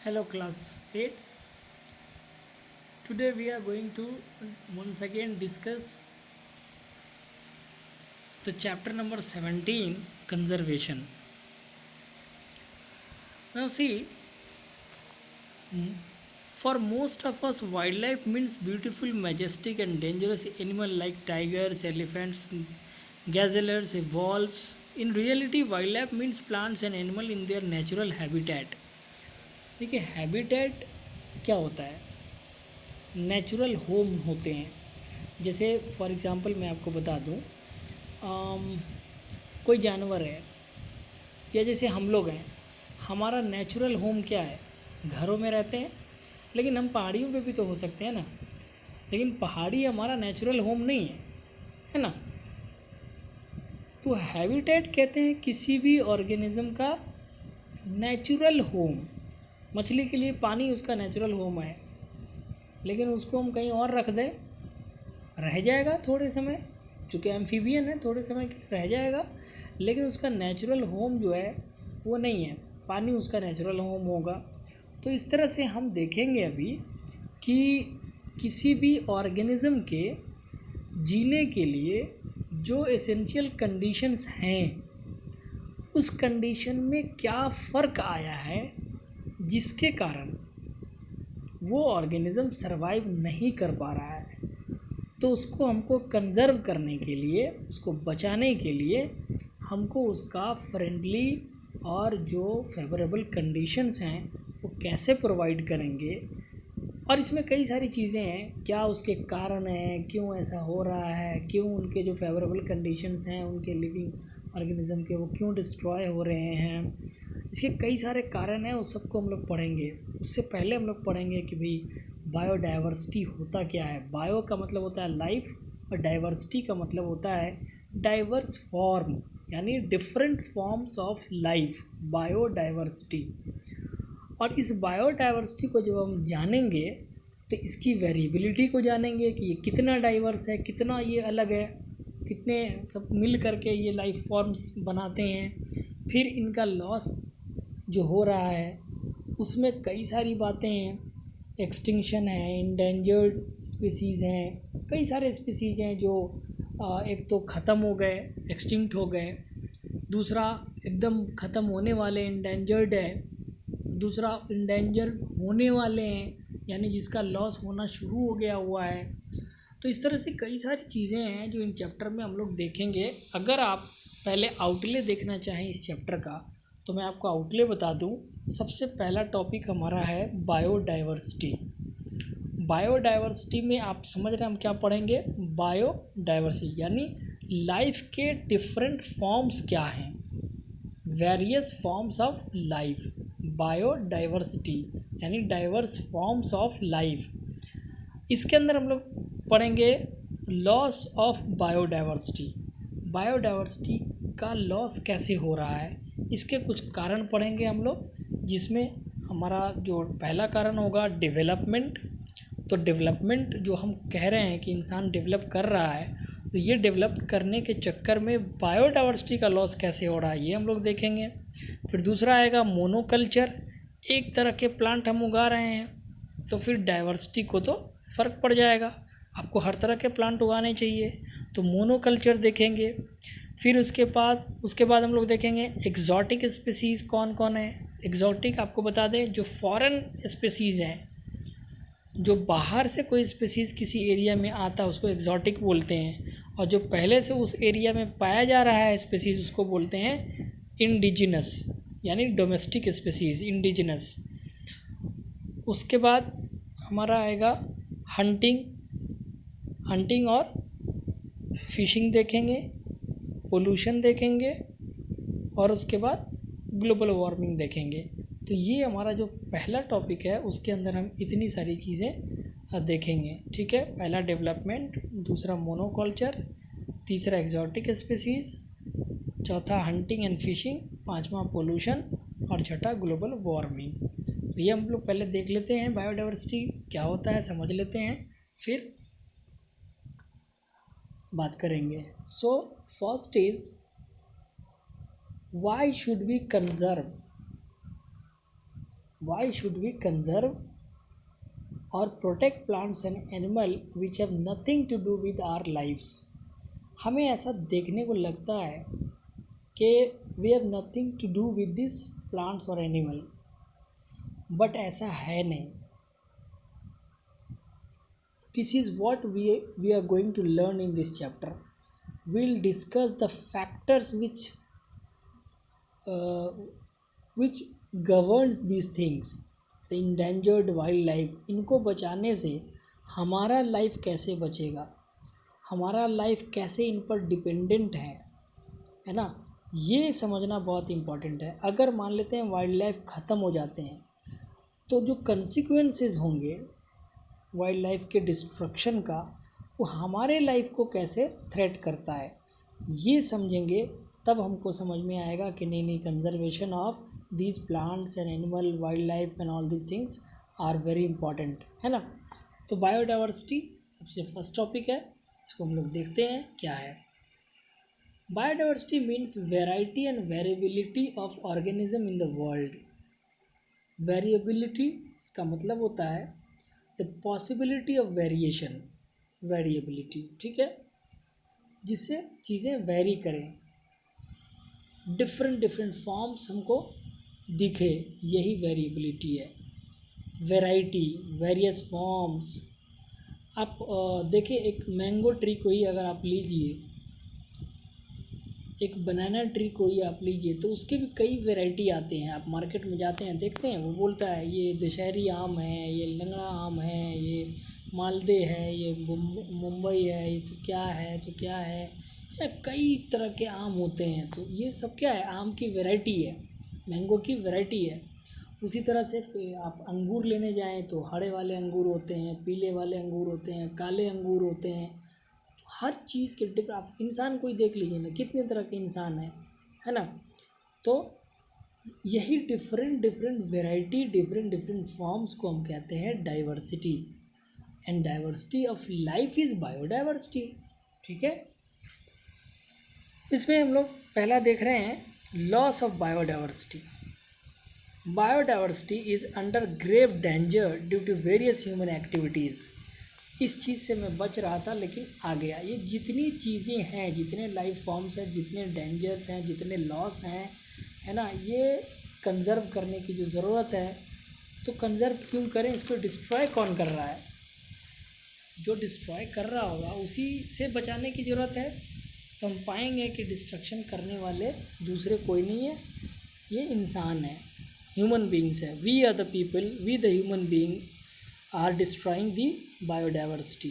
Hello, class 8. Today we are going to once again discuss the chapter number 17, conservation. Now, see, for most of us, wildlife means beautiful, majestic, and dangerous animal like tigers, elephants, gazelles, wolves. In reality, wildlife means plants and animal in their natural habitat. देखिए habitat क्या होता है? Natural home होते हैं. जैसे for example मैं आपको बता दूं, अम, कोई जानवर है या जैसे हम लोग हैं, हमारा नेचुरल होम क्या है? घरों में रहते हैं. लेकिन हम पहाड़ियों पे भी तो हो सकते हैं ना. लेकिन पहाड़ी हमारा नेचुरल होम नहीं है ना. तो हैबिटेट कहते हैं किसी भी ऑर्गेनिज्म का नेचुरल होम. मछली के लिए पानी उसका नेचुरल होम है, लेकिन उसको हम कहीं और रख दें, रह जाएगा थोड़े समय, चूँकि एम्फीबियन है थोड़े समय के लिए रह जाएगा, लेकिन उसका नेचुरल होम जो है वो नहीं है. पानी उसका नेचुरल होम होगा. तो इस तरह से हम देखेंगे अभी कि किसी भी ऑर्गेनिज्म के जीने के लिए जो एसेंशियल कंडीशंस हैं, उस कंडीशन में क्या फ़र्क आया है जिसके कारण वो ऑर्गेनिज्म सरवाइव नहीं कर पा रहा है. तो उसको हमको कंज़र्व करने के लिए, उसको बचाने के लिए हमको उसका फ्रेंडली और जो फेवरेबल कंडीशंस हैं वो कैसे प्रोवाइड करेंगे. और इसमें कई सारी चीज़ें हैं, क्या उसके कारण हैं, क्यों ऐसा हो रहा है, क्यों उनके जो फेवरेबल कंडीशंस हैं उनके लिविंग ऑर्गेनिज्म के वो क्यों डिस्ट्रॉय हो रहे हैं. इसके कई सारे कारण हैं, उस सबको हम लोग पढ़ेंगे. उससे पहले हम लोग पढ़ेंगे कि भाई बायोडाइवर्सिटी होता क्या है. बायो का मतलब होता है लाइफ, और डाइवर्सिटी का मतलब होता है डाइवर्स फॉर्म, यानी different forms of life, biodiversity. और इस बायोडाइवर्सिटी को जब हम जानेंगे तो इसकी वेरिएबिलिटी को जानेंगे कि ये कितना डाइवर्स है, कितना ये अलग है, कितने सब मिल करके ये लाइफ फॉर्म्स बनाते हैं. फिर इनका लॉस जो हो रहा है उसमें कई सारी बातें हैं. एक्सटिंक्शन है, इंडेंजर्ड स्पीसीज़ हैं, कई सारे स्पीसीज़ हैं जो एक तो ख़त्म हो गए, एक्सटिंक्ट हो गए. दूसरा एकदम ख़त्म होने वाले, इंडेंजर्ड है. दूसरा इंडेंजर होने वाले हैं, यानी जिसका लॉस होना शुरू हो गया हुआ है. तो इस तरह से कई सारी चीज़ें हैं जो इन चैप्टर में हम लोग देखेंगे. अगर आप पहले आउटले देखना चाहें इस चैप्टर का, तो मैं आपको आउटले बता दूं. सबसे पहला टॉपिक हमारा है बायोडाइवर्सिटी. बायोडाइवर्सिटी में आप समझ रहे हैं हम क्या पढ़ेंगे? बायोडाइवर्सिटी यानी लाइफ के डिफरेंट फॉर्म्स क्या हैं, various forms of life. Biodiversity यानी डाइवर्स फॉर्म्स ऑफ लाइफ. इसके अंदर हम लोग पढ़ेंगे लॉस ऑफ बायोडाइवर्सिटी. बायोडाइवर्सिटी का लॉस कैसे हो रहा है, इसके कुछ कारण पढ़ेंगे हम लोग, जिसमें हमारा जो पहला कारण होगा डेवलपमेंट. तो डेवलपमेंट जो हम कह रहे हैं कि इंसान डेवलप कर रहा है, तो ये डेवलप करने के चक्कर में बायोडाइवर्सिटी का लॉस कैसे हो रहा है ये हम लोग देखेंगे. फिर दूसरा आएगा मोनोकल्चर. एक तरह के प्लांट हम उगा रहे हैं तो फिर डाइवर्सिटी को तो फ़र्क पड़ जाएगा, आपको हर तरह के प्लांट उगाने चाहिए, तो मोनोकल्चर देखेंगे. फिर उसके बाद हम लोग देखेंगे एक्जॉटिक स्पीसीज़ कौन कौन है. एक्जॉटिक आपको बता दें जो फॉरेन स्पीसीज़ हैं, जो बाहर से कोई स्पीसीज़ किसी एरिया में आता है उसको एक्जॉटिक बोलते हैं, और जो पहले से उस एरिया में पाया जा रहा है स्पीसीज़ उसको बोलते हैं इंडिजिनस, यानी डोमेस्टिक स्पीसीज़, इंडिजिनस. उसके बाद हमारा आएगा हंटिंग. हंटिंग और फिशिंग देखेंगे, पोल्यूशन देखेंगे, और उसके बाद ग्लोबल वार्मिंग देखेंगे. तो ये हमारा जो पहला टॉपिक है उसके अंदर हम इतनी सारी चीज़ें देखेंगे. ठीक है, पहला डेवलपमेंट, दूसरा मोनोकल्चर, तीसरा एक्जॉटिक स्पीसीज़, चौथा हंटिंग एंड फिशिंग, पांचवा पोल्यूशन, और छठा ग्लोबल वार्मिंग. तो ये हम लोग पहले देख लेते हैं बायोडाइवर्सिटी क्या होता है, समझ लेते हैं, फिर बात करेंगे. So first is why should we conserve Why should we conserve or protect plants and animal which have nothing to do with our lives? हमें ऐसा देखने को लगता है कि we have nothing to do with this plants or animal, but ऐसा है नहीं. This is what we are going to learn in this chapter. We'll discuss the factors uh, which governs these things. The endangered wildlife, इनको बचाने से हमारा life कैसे बचेगा, हमारा लाइफ कैसे इन पर डिपेंडेंट है ना. ये समझना बहुत इम्पॉर्टेंट है. अगर मान लेते हैं वाइल्ड लाइफ ख़त्म हो जाते हैं तो जो कंसिक्वेंसेस होंगे वाइल्ड लाइफ के डिस्ट्रक्शन का, वो हमारे लाइफ को कैसे थ्रेट करता है, ये समझेंगे तब हमको समझ में आएगा कि नहीं, conservation of these plants and animal, wild life and all these things are very important, है ना. तो बायोडाइवर्सिटी सबसे फर्स्ट टॉपिक है, इसको हम लोग देखते हैं क्या है. Biodiversity means variety and variability of organism in the world. Variability इसका मतलब होता है the possibility of variation, variability, ठीक है, जिससे चीज़ें वेरी करें, डिफरेंट फॉर्म्स हमको दिखे, यही वेरिएबिलिटी है. Variety, various forms. आप देखिए एक मैंगो ट्री को ही अगर आप लीजिए, एक बनाना ट्री को ही आप लीजिए, तो उसके भी कई वैरायटी आते हैं. आप मार्केट में जाते हैं, देखते हैं, वो बोलता है ये दशहरी आम है, ये लंगड़ा आम है, ये मालदे है, ये मुंबई है, ये तो क्या है, तो क्या है, या कई तरह के आम होते हैं. तो ये सब क्या है, आम की वैरायटी है, मैंगो की वैरायटी है. उसी तरह से आप अंगूर लेने जाएं तो हरे वाले अंगूर होते हैं, पीले वाले अंगूर होते हैं, काले अंगूर होते हैं. हर चीज़ के डिफरेंट, आप इंसान को ही देख लीजिए ना, कितने तरह के इंसान है ना. तो यही डिफरेंट वैरायटी, डिफरेंट फॉर्म्स को हम कहते हैं diversity. And diversity of life is biodiversity, ठीक है. इसमें हम लोग पहला देख रहे हैं loss of biodiversity. Biodiversity is under grave danger due to various human activities. इस चीज़ से मैं बच रहा था लेकिन आ गया. ये जितनी चीज़ें हैं, जितने लाइफ फॉर्म्स हैं, जितने डेंजर्स हैं, जितने लॉस हैं, है ना, ये कंज़र्व करने की जो ज़रूरत है. तो कंज़र्व क्यों करें, इसको डिस्ट्रॉय कौन कर रहा है, जो डिस्ट्रॉय कर रहा होगा उसी से बचाने की ज़रूरत है. तो हम पाएंगे कि डिस्ट्रक्शन करने वाले दूसरे कोई नहीं है, ये इंसान है, ह्यूमन बींग्स है. We are the people, we the human being are destroying the biodiversity.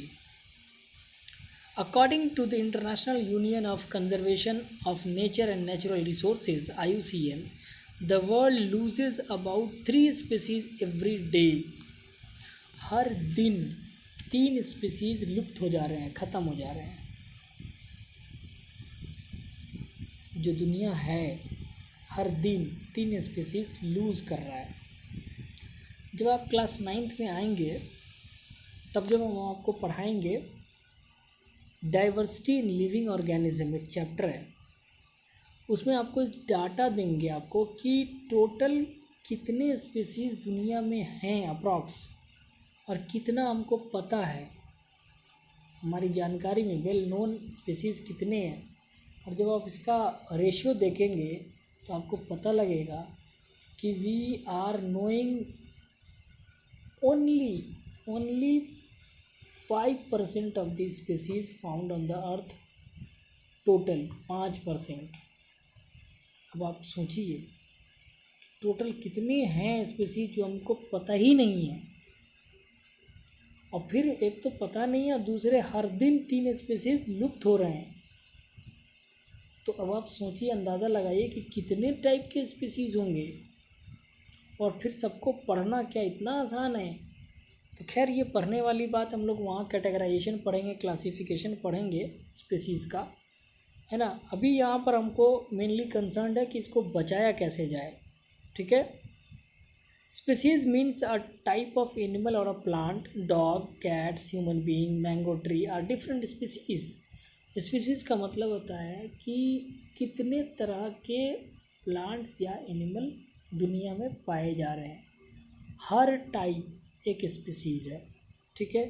According to the International Union of Conservation of Nature and Natural Resources (IUCN), the world loses about 3 species every day. हर दिन 3 species लुप्त हो जा रहे हैं, ख़त्म हो जा रहे हैं. जो दुनिया है हर दिन 3 स्पीसीज लूज़ कर रहा है. जब आप क्लास 9th में आएंगे तब जब हम आपको पढ़ाएंगे डाइवर्सिटी इन लिविंग ऑर्गेनिज्म, एक चैप्टर है, उसमें आपको डाटा देंगे आपको कि टोटल कितने स्पीसीज़ दुनिया में हैं अप्रॉक्स, और कितना हमको पता है, हमारी जानकारी में वेल नोन स्पीसीज़ कितने हैं. और जब आप इसका रेशियो देखेंगे तो आपको पता लगेगा कि we are knowing only 5% of these species found on the earth, total 5%. अब आप सोचिए टोटल कितने हैं स्पीसीज जो हमको पता ही नहीं है. और फिर एक तो पता नहीं है, दूसरे हर दिन 3 स्पीसीज लुप्त हो रहे हैं. तो अब आप सोचिए, अंदाज़ा लगाइए कि कितने टाइप के स्पीसीज होंगे. और फिर सबको पढ़ना क्या इतना आसान है. तो खैर ये पढ़ने वाली बात हम लोग वहाँ कैटेगराइजेशन पढ़ेंगे, क्लासिफिकेशन पढ़ेंगे स्पीसीज़ का, है ना. अभी यहाँ पर हमको मेनली कंसर्न है कि इसको बचाया कैसे जाए, ठीक है. Species means a type of animal और a plant. Dog, cats, human being, mango tree are different species. Species का मतलब होता है कि कितने तरह के प्लांट्स या एनिमल दुनिया में पाए जा रहे हैं. हर टाइप एक स्पीसीज है, ठीक है।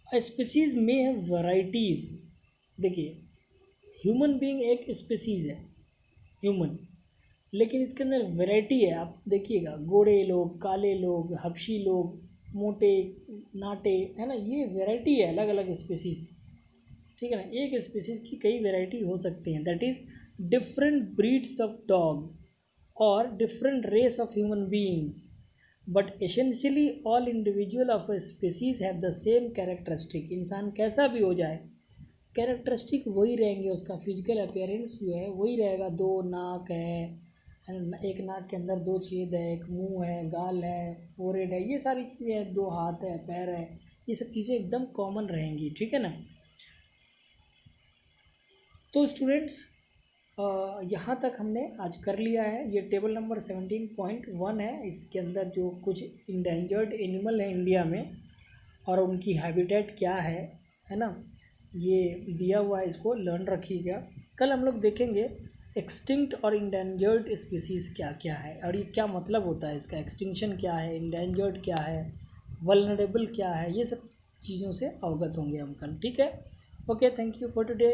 स्पीसीज में है वैराइटीज़। देखिए, ह्यूमन बीइंग एक स्पीसीज है, ह्यूमन, लेकिन इसके अंदर वैरायटी है। आप देखिएगा, गोरे लोग, काले लोग, हबशी लोग, मोटे, नाटे, है ना, ये वैरायटी है, अलग अलग स्पीसीज, ठीक है ना। एक स्पीसीज की कई वैरायटी हो सकती हैं, that is different breeds of dog और different race of human beings, but essentially all individual of a species have the same characteristic. इंसान कैसा भी हो जाए, कैरेक्टरिस्टिक वही रहेंगे, उसका फिजिकल अपीयरेंस जो है वही रहेगा। दो नाक है ना, एक नाक के अंदर दो छेद है, एक मुंह है, गाल है, फोरहेड है, ये सारी चीज़ें हैं, दो हाथ है, पैर है, ये सब चीज़ें एकदम कॉमन रहेंगी, ठीक है ना। तो स्टूडेंट्स, यहाँ तक हमने आज कर लिया है। ये टेबल नंबर 17.1 है, इसके अंदर जो कुछ इंडेंजर्ड एनिमल है इंडिया में और उनकी हैबिटेट क्या है ना, ये दिया हुआ है, इसको लर्न रखिएगा। कल हम लोग देखेंगे एक्सटिंक्ट और इंडेंजर्ड स्पीसीज़ क्या क्या है और ये क्या मतलब होता है इसका, एक्सटिंक्शन क्या है, इंडेंजर्ड क्या है, वल्नरेबल क्या है, ये सब चीज़ों से अवगत होंगे हम कल, ठीक है। Okay, thank you for today.